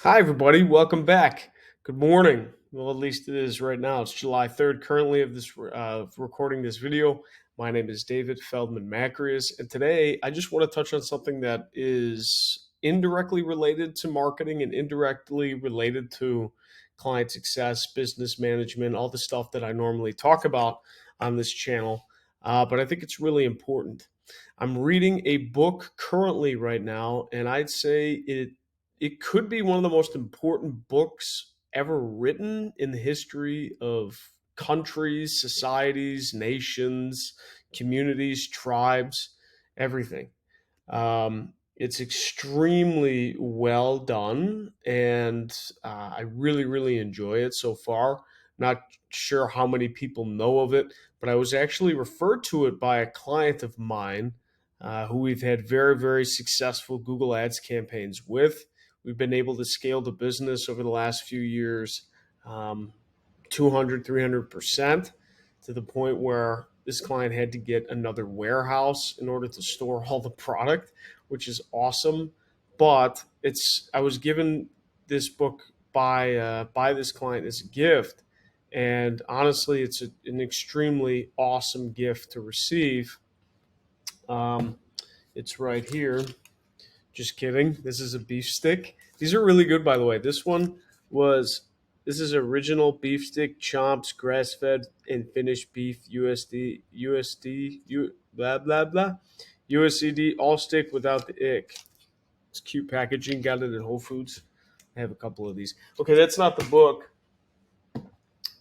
Hi, everybody. Welcome back. Good morning. Well, at least it is right now. It's July 3rd, currently, of this recording this video. My name is David Feldman-Makrias, and today I just want to touch on something that is indirectly related to marketing and indirectly related to client success, business management, all the stuff that I normally talk about on this channel. But I think it's really important. I'm reading a book currently right now, and I'd say it could be one of the most important books ever written in the history of countries, societies, nations, communities, tribes, everything. It's extremely well done, and I really, really enjoy it so far. Not sure how many people know of it, but I was actually referred to it by a client of mine who we've had very, very successful Google Ads campaigns with. We've been able to scale the business over the last few years, um, 200, 300%, to the point where this client had to get another warehouse in order to store all the product, which is awesome. But I was given this book by this client as a gift, and honestly, an extremely awesome gift to receive. Um, it's right here. Just kidding. This is a beef stick. These are really good, by the way. Was this is original beef stick chomps, grass fed and finished beef blah blah blah USCD all stick without the ick. It's cute packaging. Got it at Whole Foods. I have a couple of these. Okay, that's not the book.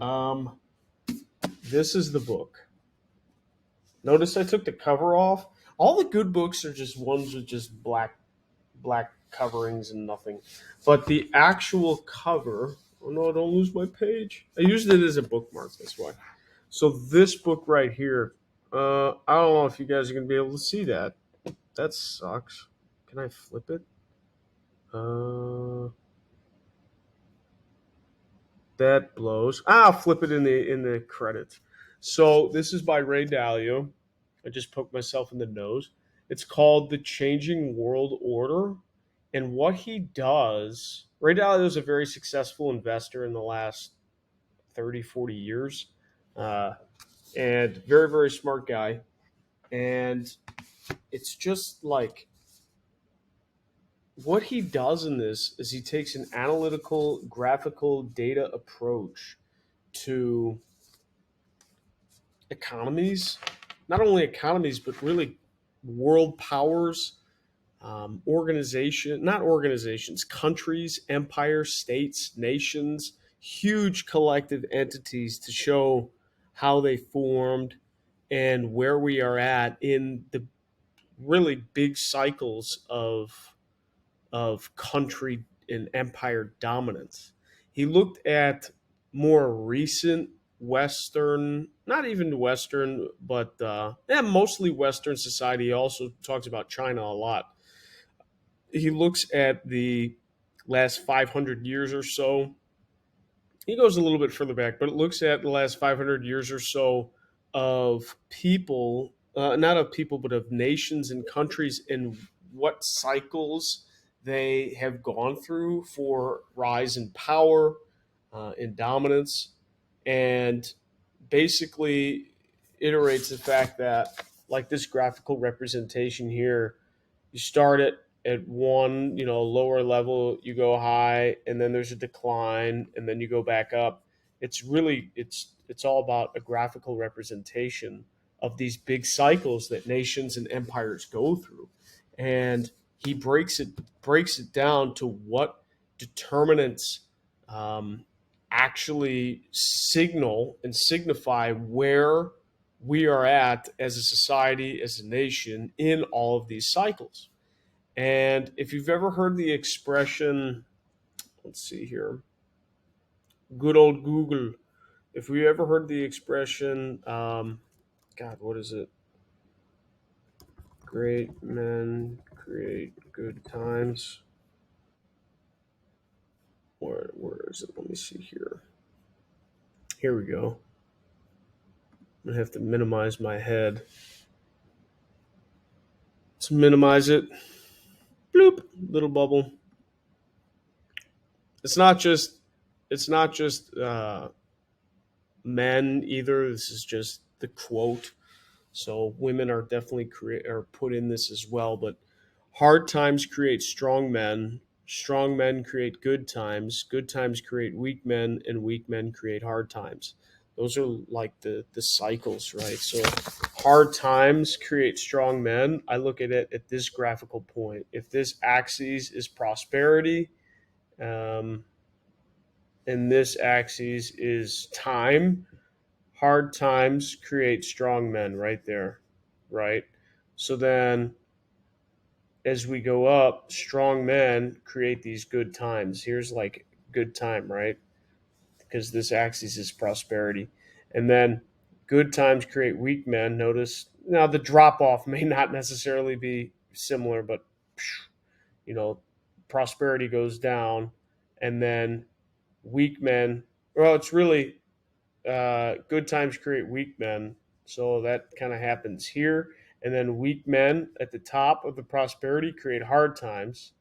Um, this is the book. Notice I took the cover off. All the good books are just ones with just black coverings and nothing. But the actual cover, oh no, don't lose my page. I used it as a bookmark, that's why. So this book right here, I don't know if you guys are going to be able to see that. That sucks. Can I flip it? Uh, that blows. I'll flip it in the credits. So this is by Ray Dalio. I just poked myself in the nose. It's called The Changing World Order. And what he does, Ray Dalio is a very successful investor in the last 30, 40 years, uh, and very, very smart guy. And it's just like what he does in this is he takes an analytical, graphical data approach to economies, not only economies, but really world powers, not organizations, countries, empires, states, nations, huge collective entities to show how they formed and where we are at in the really big cycles of country and empire dominance. He looked at more recent Western, not even Western, but mostly Western society. He also talks about China a lot. He looks at the last 500 years or so. He goes a little bit further back, but it looks at the last 500 years or so of people, not of people, but of nations and countries, and what cycles they have gone through for rise in power and dominance, and basically iterates the fact that, like this graphical representation here, you start at one, lower level, you go high, and then there's a decline, and then you go back up. It's all about a graphical representation of these big cycles that nations and empires go through. And he breaks it down to what determinants um, actually signal and signify where we are at as a society, as a nation, in all of these cycles. And if you've ever heard the expression, let's see here, good old Google, if we ever heard the expression, God, what is it? Great men create good times. Where is it? Let me see here. Here we go. I'm going to have to minimize my head. Let's minimize it. Bloop, little bubble. It's not just men either. This is just the quote. So women are definitely are put in this as well. But hard times create strong men. Strong men create good times. Good times create weak men, and weak men create hard times. Those are like the cycles, right? So hard times create strong men. I look at it at this graphical point. If this axis is prosperity, um, and this axis is time, hard times create strong men right there, right? So then as we go up, strong men create these good times. Here's like good time, right? Because this axis is prosperity. And then good times create weak men. Notice now the drop off may not necessarily be similar, but you know, prosperity goes down and then weak men, well, it's really good times create weak men. So that kind of happens here. And then weak men at the top of the prosperity create hard times.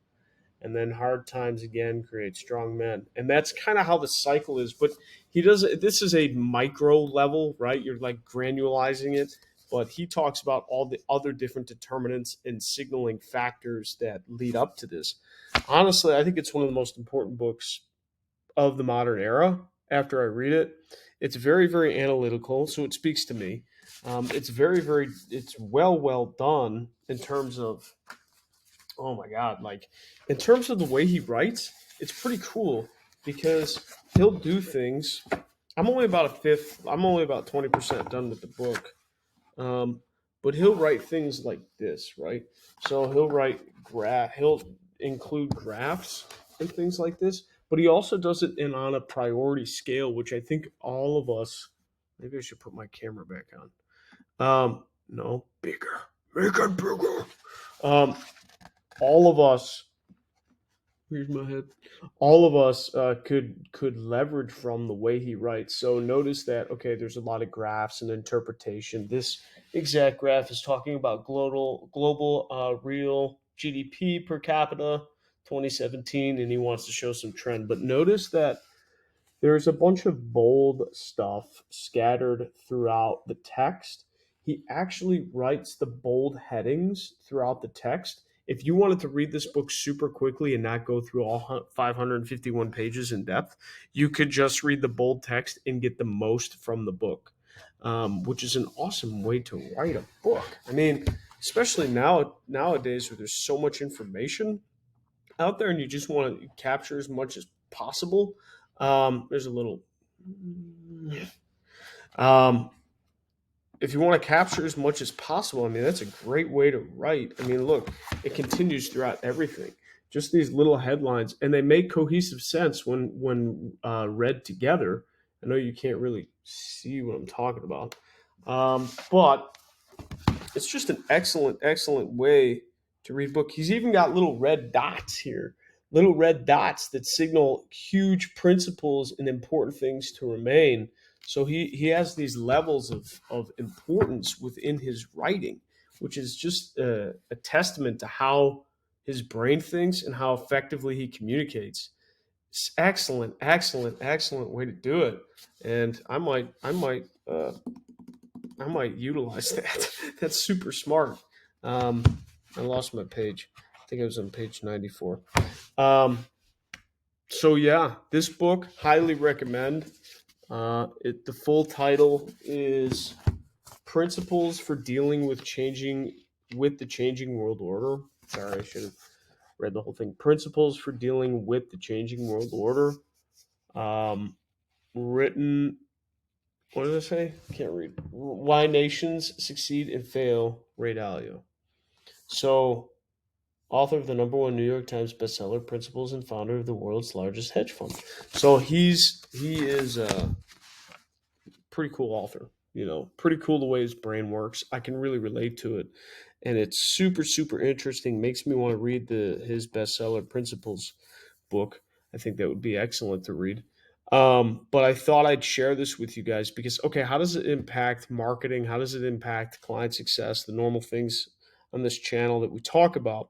And then hard times again create strong men. And that's kind of how the cycle is. But he does this is a micro level, right? You're like granulizing it. But he talks about all the other different determinants and signaling factors that lead up to this. Honestly, I think it's one of the most important books of the modern era after I read it. It's very, very analytical, so it speaks to me. It's very, very, it's well done in terms of, oh my God, like in terms of the way he writes, it's pretty cool because he'll do things. I'm only about 20% done with the book. Um, but he'll write things like this, right? So he'll include graphs and things like this, but he also does it in on a priority scale, which I think all of us. Maybe I should put my camera back on. No, bigger, make it bigger. Um, all of us Here's my head. All of us could leverage from the way he writes. So notice that okay, there's a lot of graphs and interpretation. This exact graph is talking about global real GDP per capita 2017, and he wants to show some trend. But notice that there's a bunch of bold stuff scattered throughout the text. He actually writes the bold headings throughout the text. If you wanted to read this book super quickly and not go through all 551 pages in depth, you could just read the bold text and get the most from the book, which is an awesome way to write a book. I mean, especially nowadays where there's so much information out there and you just want to capture as much as possible. There's a little. Um, if you want to capture as much as possible, I mean, that's a great way to write. I mean, look, it continues throughout everything. Just these little headlines, and they make cohesive sense when read together. I know you can't really see what I'm talking about, but it's just an excellent way to read a book. He's even got little red dots here, little red dots that signal huge principles and important things to remain. So he has these levels of importance within his writing, which is just a testament to how his brain thinks and how effectively he communicates. It's excellent way to do it. And I might utilize that. That's super smart. Um, I lost my page. I think it was on page 94. Um, so yeah, this book highly recommend. The full title is "Principles for Dealing with the Changing World Order." Sorry, I should have read the whole thing. Principles for Dealing with the Changing World Order. Um, Written, what did I say? Can't read. Why Nations Succeed and Fail, Ray Dalio. So, author of the number one New York Times bestseller, Principles, and founder of the world's largest hedge fund. So he is a pretty cool author. You know, pretty cool the way his brain works. I can really relate to it, and it's super interesting. Makes me want to read his bestseller, Principles book. I think that would be excellent to read. But I thought I'd share this with you guys because, okay, how does it impact marketing? How does it impact client success? The normal things on this channel that we talk about.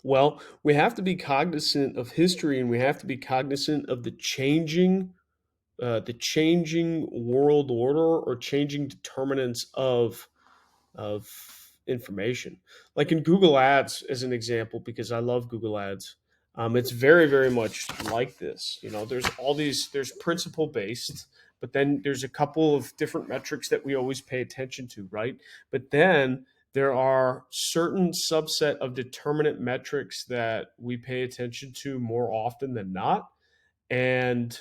Well, we have to be cognizant of history, and we have to be cognizant of the changing world order or changing determinants of information. Like in Google Ads, as an example, because I love Google Ads. It's very, very much like this. There's all these, there's principle based, but then there's a couple of different metrics that we always pay attention to, right? But then there are certain subset of determinant metrics that we pay attention to more often than not, and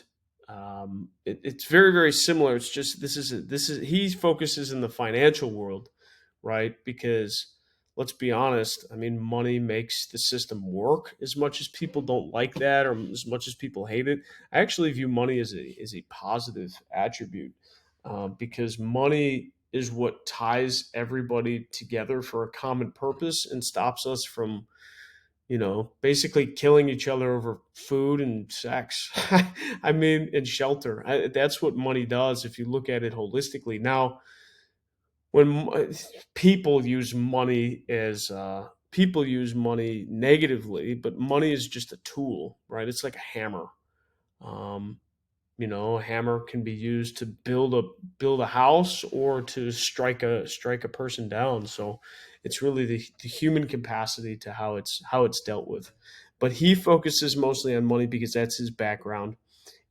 it's very, very similar. It's just this is he focuses in the financial world, right? Because let's be honest, I mean, money makes the system work. As much as people don't like that, or as much as people hate it, I actually view money as a positive attribute, because money is what ties everybody together for a common purpose and stops us from basically killing each other over food and sex. I mean, and shelter. That's what money does if you look at it holistically. Now, when people use money negatively, but money is just a tool, right? It's like a hammer. Um, a hammer can be used to build a house or to strike a person down. So it's really the human capacity to how it's dealt with. But he focuses mostly on money because that's his background,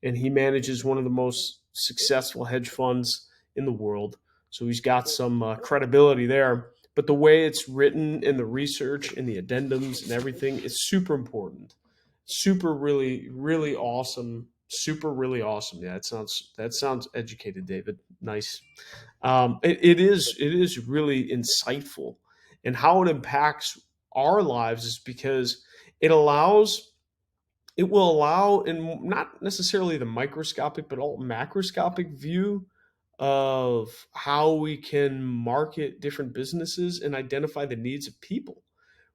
and he manages one of the most successful hedge funds in the world. So he's got some credibility there. But the way it's written in the research and the addendums and everything is super important. Super, really, really awesome. Super, really awesome. Yeah, that sounds educated, David. Nice. It is really insightful, and how it impacts our lives is because it allows it will allow, in not necessarily the microscopic but all macroscopic view of how we can market different businesses and identify the needs of people,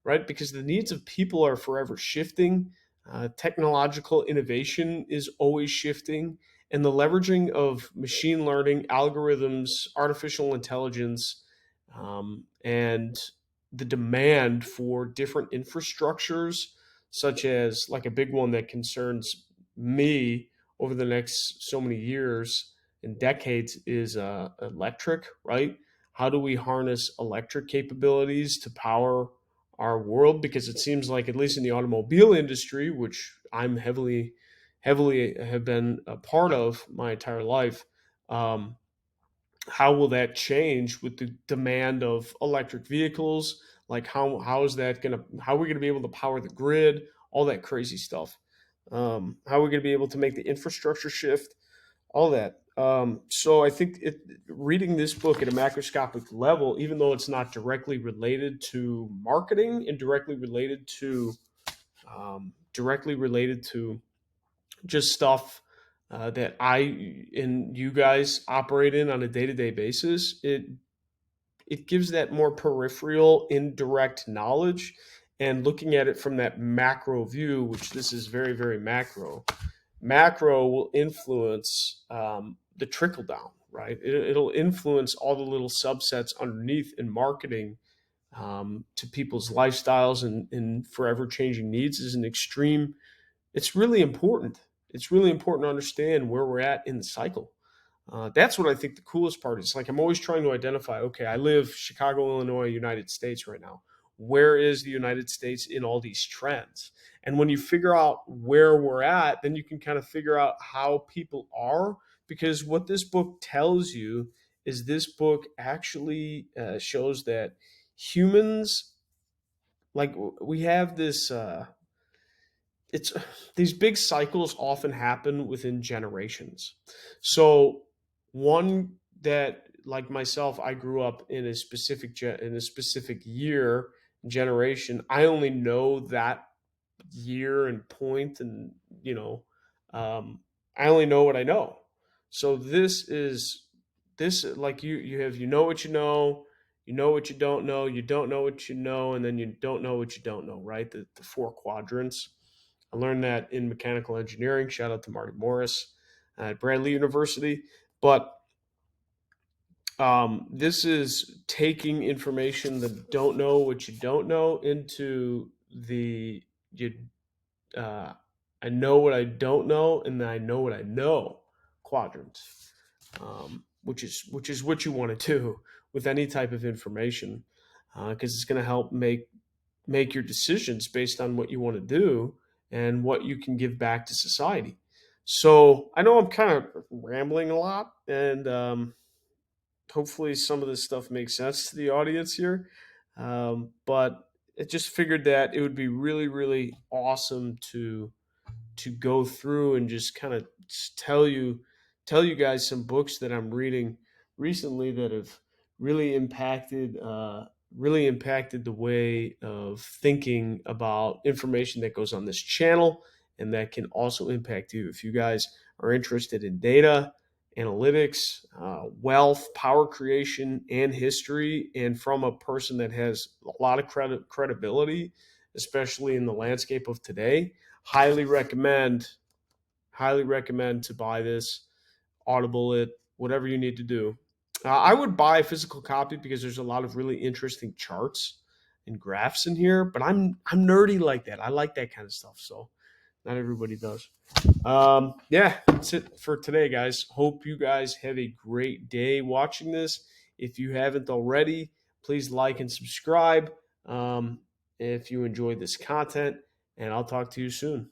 right? Because the needs of people are forever shifting. Technological innovation is always shifting, and the leveraging of machine learning, algorithms, artificial intelligence, and the demand for different infrastructures, such as, like, a big one that concerns me over the next so many years and decades is electric, right? How do we harness electric capabilities to power our world? Because it seems like, at least in the automobile industry, which I'm heavily have been a part of my entire life, um, how will that change with the demand of electric vehicles? Like, how are we gonna be able to power the grid? All that crazy stuff. How are we gonna be able to make the infrastructure shift? All that. So I think reading this book at a macroscopic level, even though it's not directly related to marketing and directly related to just stuff that I and you guys operate in on a day to day basis, it gives that more peripheral, indirect knowledge, and looking at it from that macro view, which this is very, very macro. Macro will influence the trickle down, right? It'll influence all the little subsets underneath in marketing, to people's lifestyles and forever changing needs is an extreme. It's really important. It's really important to understand where we're at in the cycle. That's what I think the coolest part is. Like, I'm always trying to identify, okay, I live Chicago, Illinois, United States right now. Where is the United States in all these trends? And when you figure out where we're at, then you can kind of figure out how people are. Because what this book tells you is, this book actually shows that humans, like, we have this. It's These big cycles often happen within generations. So, one that, like myself, I grew up in a specific year, generation. I only know that year and point, and you know um, I only know what I know. So this, like, you have, you know what you don't know, you don't know what you know, and then you don't know what you don't know, right? The four quadrants. I learned that in mechanical engineering. Shout out to Marty Morris at Bradley University. But this is taking information that don't know what you don't know into the you uh, I know what I don't know, and then I know what I know quadrants, which is what you want to do with any type of information, because it's going to help make your decisions based on what you want to do and what you can give back to society. So I know I'm kind of rambling a lot, and hopefully some of this stuff makes sense to the audience here. But I just figured that it would be really, really awesome to go through and just kind of tell you guys some books that I'm reading recently that have really impacted the way of thinking about information that goes on this channel, and that can also impact you if you guys are interested in data analytics, wealth, power creation, and history, and from a person that has a lot of credibility, especially in the landscape of today. Highly recommend to buy this, audible it, whatever you need to do. I would buy a physical copy because there's a lot of really interesting charts and graphs in here, but I'm nerdy like that. I like that kind of stuff, so not everybody does. Yeah, that's it for today, guys. Hope you guys have a great day watching this. If you haven't already, please like and subscribe, if you enjoyed this content, and I'll talk to you soon.